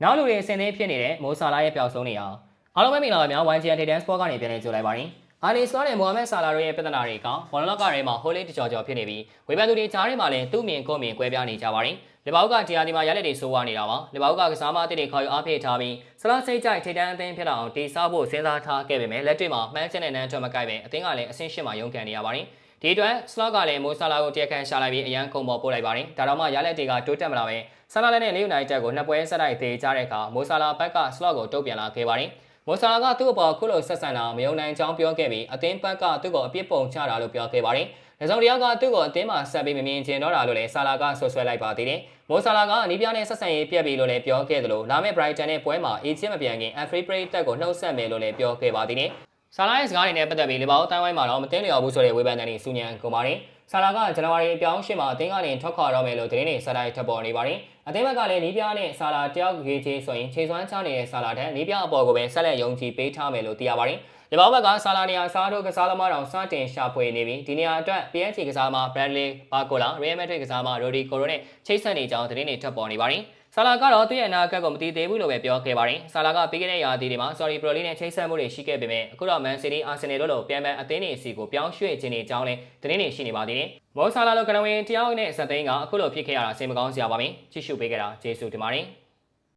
နောက်လူတွေအစင်းသေးဖြစ်နေတဲ့မိုဆာလာရဲ့ပျောက်ဆုံးနေအောင်အားလုံးပဲမင်္ဂလာပါများ YGN Titan Sport ကနေပြန်လည်ကြိုလိုက်ပါရင်အာလီဆွာနဲ့မိုဟာမက်ဆာလာတို့ရဲ့ပြဿနာတွေကဘောလုံးလောကထဲမှာဟိုးလေးတကြော်ကြော်ဖြစ်နေပြီးဝေဖန်သူတွေကြားထဲမှာလည်းသူ့မြင်ကိုယ်မြင်ကွဲပြားနေကြပါတယ်လီဗာပူးကတရားဒီမှာရလက်တွေဆိုးဝါးနေတာပါလီဗာပူးကကစားမအသစ်တွေခေါ်ယူအားပေးထားပြီးဆလာစိတ်ကြိုက်ထိတန်းအသင်းဖြစ်လာအောင်တည်ဆောက်ဖို့စဉ်းစားထားခဲ့ပေမဲ့လက်တွေ့မှာမှန်းချက်နဲ့နန်းထွက်မကိုက်ပဲအသင်းကလည်းအဆင့်ရှစ်မှာရုန်းကန်နေရပါတယ်ဒီအတွက်စလော့ကလည်းမိုဆာလာကိုတရားခံရှာလိုက်ပြီးအရန်ကုန်ပေါ်ပို့လိုက်ပါတယ်ဒါတော့မှရလက်တွေကတိုးတက်မလာပဲဆာလာနဲ့လေယူနိုက်တက်ကိုနှစ်ပွဲဆက်တိုက်သေးကြတဲ့အခါမိုဆာလာဘက်ကစလော့ကိုတုတ်ပြန်လာခဲ့ပါတယ်မိုဆာလာကသူ့အပေါ်ခုလိုဆက်ဆံတာမယုံနိုင်ကြောင်းပြောခဲ့ပြီးအသင်းဘက်ကသူ့ကိုအပြစ်ပုံချတာလို့ပြောခဲ့ပါတယ်။ဒါကြောင့်တရားကသူ့ကိုအသင်းမှာဆက်ပြီးမမြင်ချင်တော့တာလို့လည်းဆာလာကဆွဆွဲလိုက်ပါသေးတယ်။မိုဆာလာကအနီးပြားနဲ့ဆက်ဆံရေးပြက်ပြီးလို့လည်းပြောခဲ့သလိုလာမယ့် Brighton နဲ့ပွဲမှာအေးချင်းမပြန်ခင် Anfield ပရိသတ်ကိုနှုတ်ဆက်မယ်လို့လည်းပြောခဲ့ပါသေးတယ်။ဆာလာရဲ့စကားတွေနဲ့ပတ်သက်ပြီးလီဗာပူးတိုင်းဝိုင်းမှာတော့မသိလျော်ဘူးဆိုတဲ့ဝေဖန်တဲ့စူညံကုန်ပါတယ်။ဆာလာကဇန်နဝါရီအပြောင်းရှင်းမှာအသင်းကနေထွက်ခွာတော့မယ်လို့သတင်းတွေဆက်တိုက်ထွက်ပေါ်နေပါတယ်။အသင်းဘက်ကလည်းနီးပြားနဲ့ဆာလာတယောက်ရေးချေဆိုရင်ခြေစွမ်းချနေတဲ့ဆာလာထက်နီးပြားအပေါ်ကိုပဲဆက်လက်ယုံကြည်ပေးထားမယ်လို့သိရပါတယ်။လီဗာပူးဘက်ကဆာလာနေရာစားတို့ကစားသမားတော်စတင်ရှာဖွေနေပြီးဒီနေရာအတွက် PSG ကစားသမား Bradley Barcola, Real Madrid ကစားသမား Rodrigo တို့နဲ့ချိတ်ဆက်နေကြောင်းသတင်းတွေထွက်ပေါ်နေပါတယ်။ဆာလာကတော့သူ့ရဲ့အနာဂတ်ကိုမသိသေးဘူးလို့ပဲပြောခဲ့ပါတယ်။ဆာလာကပြီးခဲ့တဲ့ရာသီတွေမှာ Sorry Pro League နဲ့ချိတ်ဆက်မှုတွေရှိခဲ့ပေမဲ့အခုတော့ Man City, Arsenal တို့လိုပြန်ပန်းအသင်းတွေအစီကိုပြောင်းရွှေ့ခြင်းနေကြောင်းလည်းသတင်းတွေရှိနေပါသေးတယ်။မောဆာလာလိုကနဝင်တယောက်နဲ့စက်သိန်းကအခုလိုဖြစ်ခဲ့ရတာစိတ်မကောင်းစရာပါပဲ။ကြည့်ရှုပေးကြတာကျေးဇူးတင်ပါတယ်။